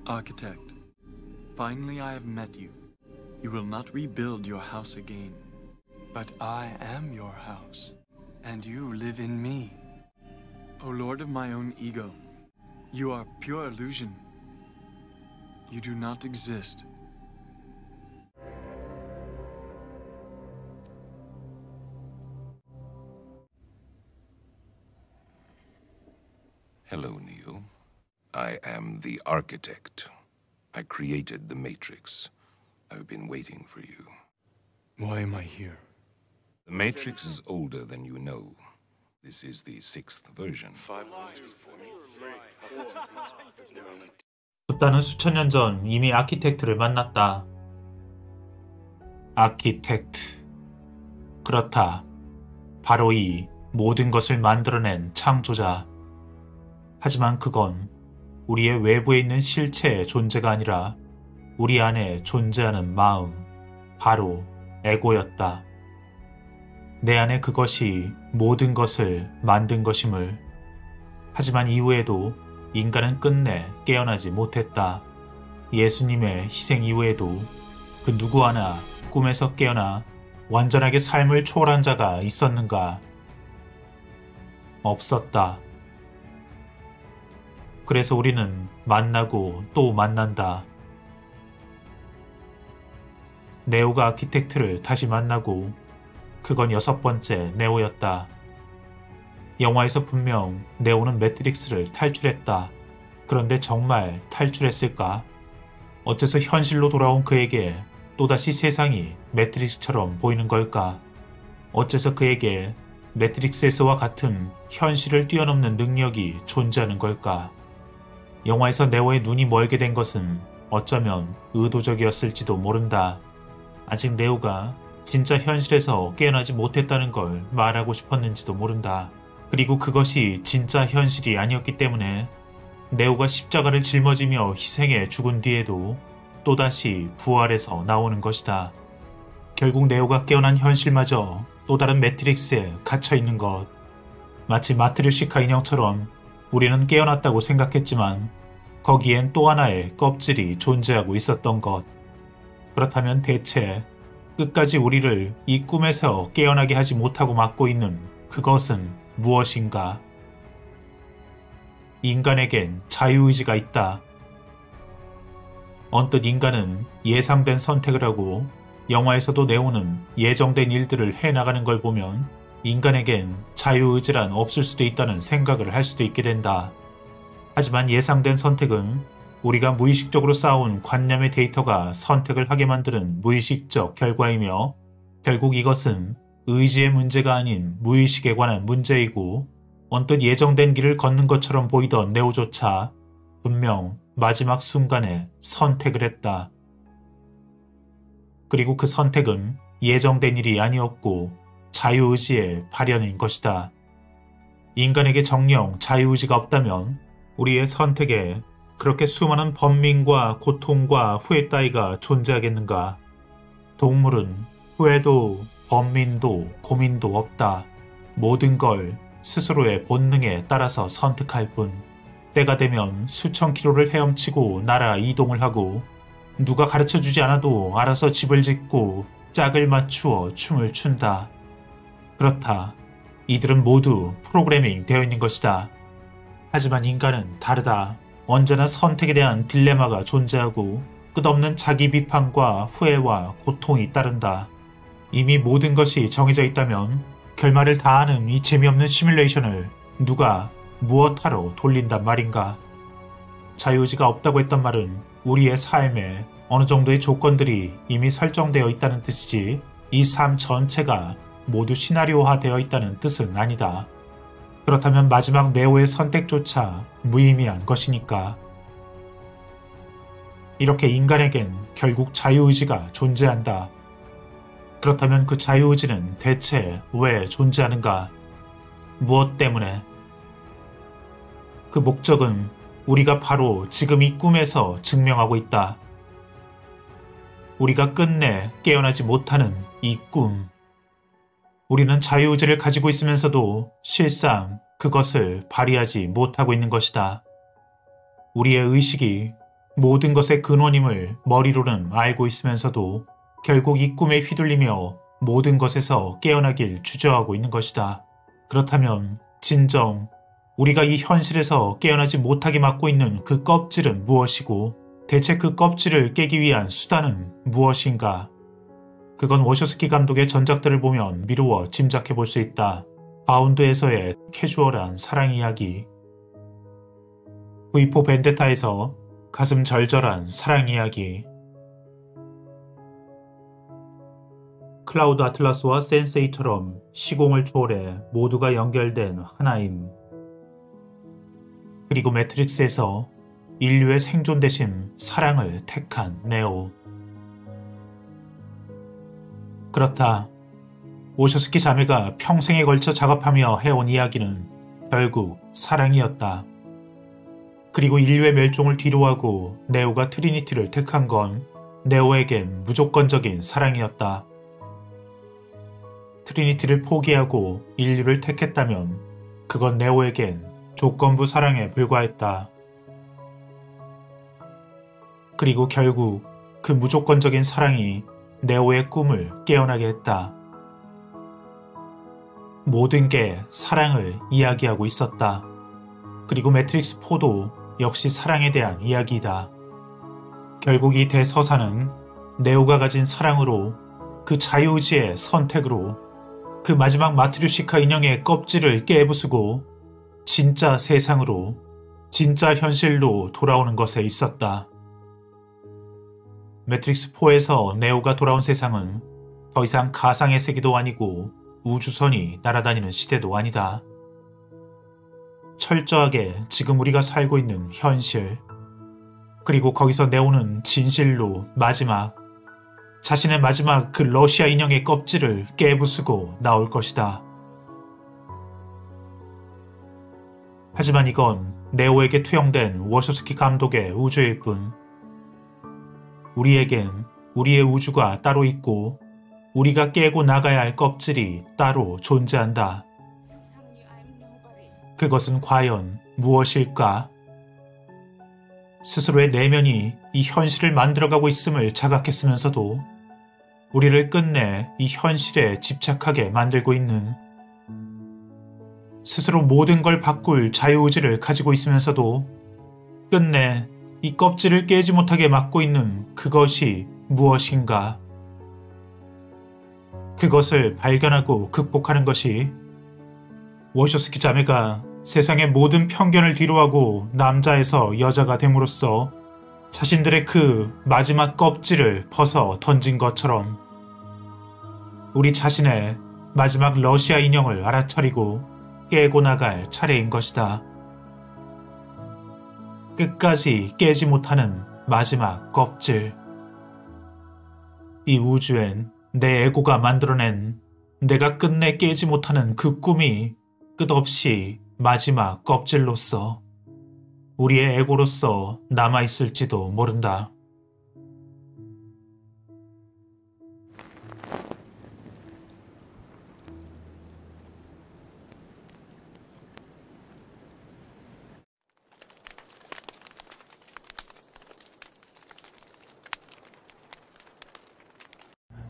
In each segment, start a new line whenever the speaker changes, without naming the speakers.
Architect, finally I have met you. You will not rebuild your house again, but I am your house, and you live in me. O Lord of my own ego, you are pure illusion. You do not exist.
Hello, Neo. I am the architect. I created the Matrix. I've been waiting for you.
Why am I here?
The Matrix is older than you know. This is the 6th version.
부다는 수천 년 전 이미 아키텍트를 만났다. 아키텍트. 그렇다. 바로 이 모든 것을 만들어낸 창조자. 하지만 그건 우리의 외부에 있는 실체의 존재가 아니라 우리 안에 존재하는 마음, 바로 에고였다. 내 안에 그것이 모든 것을 만든 것임을. 하지만 이후에도 인간은 끝내 깨어나지 못했다. 예수님의 희생 이후에도 그 누구 하나 꿈에서 깨어나 완전하게 삶을 초월한 자가 있었는가? 없었다. 그래서 우리는 만나고 또 만난다. 네오가 아키텍트를 다시 만나고 그건 6번째 네오였다. 영화에서 분명 네오는 매트릭스를 탈출했다. 그런데 정말 탈출했을까? 어째서 현실로 돌아온 그에게 또다시 세상이 매트릭스처럼 보이는 걸까? 어째서 그에게 매트릭스에서와 같은 현실을 뛰어넘는 능력이 존재하는 걸까? 영화에서 네오의 눈이 멀게 된 것은 어쩌면 의도적이었을지도 모른다. 아직 네오가 진짜 현실에서 깨어나지 못했다는 걸 말하고 싶었는지도 모른다. 그리고 그것이 진짜 현실이 아니었기 때문에 네오가 십자가를 짊어지며 희생해 죽은 뒤에도 또다시 부활해서 나오는 것이다. 결국 네오가 깨어난 현실마저 또 다른 매트릭스에 갇혀있는 것. 마치 마트리오시카 인형처럼 우리는 깨어났다고 생각했지만 거기엔 또 하나의 껍질이 존재하고 있었던 것. 그렇다면 대체 끝까지 우리를 이 꿈에서 깨어나게 하지 못하고 막고 있는 그것은 무엇인가? 인간에겐 자유의지가 있다. 언뜻 인간은 예상된 선택을 하고 영화에서도 네오는 예정된 일들을 해나가는 걸 보면 인간에겐 자유의지란 없을 수도 있다는 생각을 할 수도 있게 된다. 하지만 예상된 선택은 우리가 무의식적으로 쌓아온 관념의 데이터가 선택을 하게 만드는 무의식적 결과이며 결국 이것은 의지의 문제가 아닌 무의식에 관한 문제이고 언뜻 예정된 길을 걷는 것처럼 보이던 네오조차 분명 마지막 순간에 선택을 했다. 그리고 그 선택은 예정된 일이 아니었고 자유의지의 발현인 것이다. 인간에게 정령 자유의지가 없다면 우리의 선택에 그렇게 수많은 번민과 고통과 후회 따위가 존재하겠는가? 동물은 후회도 번민도 고민도 없다. 모든 걸 스스로의 본능에 따라서 선택할 뿐. 때가 되면 수천 킬로를 헤엄치고 날아 이동을 하고 누가 가르쳐주지 않아도 알아서 집을 짓고 짝을 맞추어 춤을 춘다. 그렇다. 이들은 모두 프로그래밍 되어 있는 것이다. 하지만 인간은 다르다. 언제나 선택에 대한 딜레마가 존재하고 끝없는 자기 비판과 후회와 고통이 따른다. 이미 모든 것이 정해져 있다면 결말을 다 아는 이 재미없는 시뮬레이션을 누가 무엇하러 돌린단 말인가? 자유의지가 없다고 했단 말은 우리의 삶에 어느 정도의 조건들이 이미 설정되어 있다는 뜻이지 이 삶 전체가 모두 시나리오화되어 있다는 뜻은 아니다. 그렇다면 마지막 네오의 선택조차 무의미한 것이니까. 이렇게 인간에겐 결국 자유의지가 존재한다. 그렇다면 그 자유의지는 대체 왜 존재하는가? 무엇 때문에? 그 목적은 우리가 바로 지금 이 꿈에서 증명하고 있다. 우리가 끝내 깨어나지 못하는 이 꿈. 우리는 자유의지를 가지고 있으면서도 실상 그것을 발휘하지 못하고 있는 것이다. 우리의 의식이 모든 것의 근원임을 머리로는 알고 있으면서도 결국 이 꿈에 휘둘리며 모든 것에서 깨어나길 주저하고 있는 것이다. 그렇다면 진정 우리가 이 현실에서 깨어나지 못하게 막고 있는 그 껍질은 무엇이고 대체 그 껍질을 깨기 위한 수단은 무엇인가? 그건 워쇼스키 감독의 전작들을 보면 미루어 짐작해 볼 수 있다. 바운드에서의 캐주얼한 사랑 이야기, V4 벤데타에서 가슴 절절한 사랑 이야기, 클라우드 아틀라스와 센세이처럼 시공을 초월해 모두가 연결된 하나임, 그리고 매트릭스에서 인류의 생존 대신 사랑을 택한 네오. 그렇다. 오쇼스키 자매가 평생에 걸쳐 작업하며 해온 이야기는 결국 사랑이었다. 그리고 인류의 멸종을 뒤로하고 네오가 트리니티를 택한 건 네오에겐 무조건적인 사랑이었다. 트리니티를 포기하고 인류를 택했다면 그건 네오에겐 조건부 사랑에 불과했다. 그리고 결국 그 무조건적인 사랑이 네오의 꿈을 깨어나게 했다. 모든 게 사랑을 이야기하고 있었다. 그리고 매트릭스 4도 역시 사랑에 대한 이야기이다. 결국 이 대서사는 네오가 가진 사랑으로, 그 자유의지의 선택으로 그 마지막 마트류시카 인형의 껍질을 깨부수고 진짜 세상으로, 진짜 현실로 돌아오는 것에 있었다. 매트릭스 4에서 네오가 돌아온 세상은 더 이상 가상의 세계도 아니고 우주선이 날아다니는 시대도 아니다. 철저하게 지금 우리가 살고 있는 현실, 그리고 거기서 네오는 진실로 자신의 마지막 그 러시아 인형의 껍질을 깨부수고 나올 것이다. 하지만 이건 네오에게 투영된 워쇼스키 감독의 우주일 뿐. 우리에겐 우리의 우주가 따로 있고 우리가 깨고 나가야 할 껍질이 따로 존재한다. 그것은 과연 무엇일까? 스스로의 내면이 이 현실을 만들어가고 있음을 자각했으면서도 우리를 끝내 이 현실에 집착하게 만들고 있는, 스스로 모든 걸 바꿀 자유의지를 가지고 있으면서도 끝내 이 껍질을 깨지 못하게 막고 있는 그것이 무엇인가? 그것을 발견하고 극복하는 것이 워쇼스키 자매가 세상의 모든 편견을 뒤로하고 남자에서 여자가 됨으로써 자신들의 그 마지막 껍질을 벗어 던진 것처럼 우리 자신의 마지막 러시아 인형을 알아차리고 깨고 나갈 차례인 것이다. 끝까지 깨지 못하는 마지막 껍질. 이 우주엔 내 에고가 만들어낸 내가 끝내 깨지 못하는 그 꿈이 끝없이 마지막 껍질로서, 우리의 에고로서 남아있을지도 모른다.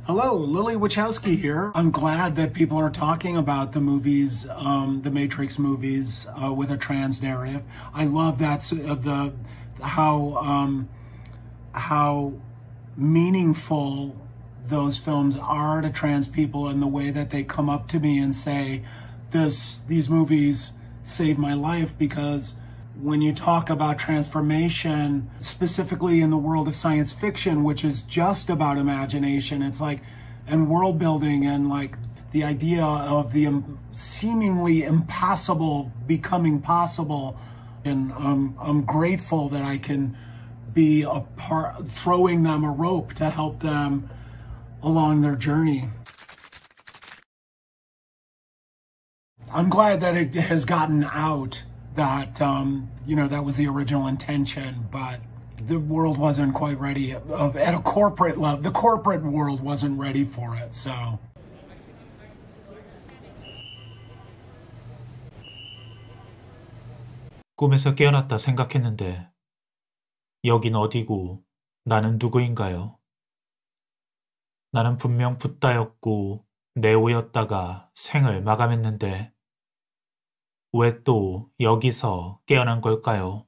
Hello, Lily Wachowski here. I'm glad that people are talking about the movies, the Matrix movies, with a trans narrative. I love that how meaningful those films are to trans people, and the way that they come up to me and say, these movies saved my life. Because when you talk about transformation, specifically in the world of science fiction, which is just about imagination, it's like, and world building, and like the idea of the seemingly impossible becoming possible. And I'm grateful that I can be a part, throwing them a rope to help them along their journey. I'm glad that it has gotten out that, that was the original intention, but the world wasn't quite ready at a corporate level. The corporate world wasn't ready for it, so.
꿈에서 깨어났다 생각했는데 여긴 어디고 나는 누구인가요? 나는 분명 붓다였고 네오였다가 생을 마감했는데 왜 또 여기서 깨어난 걸까요?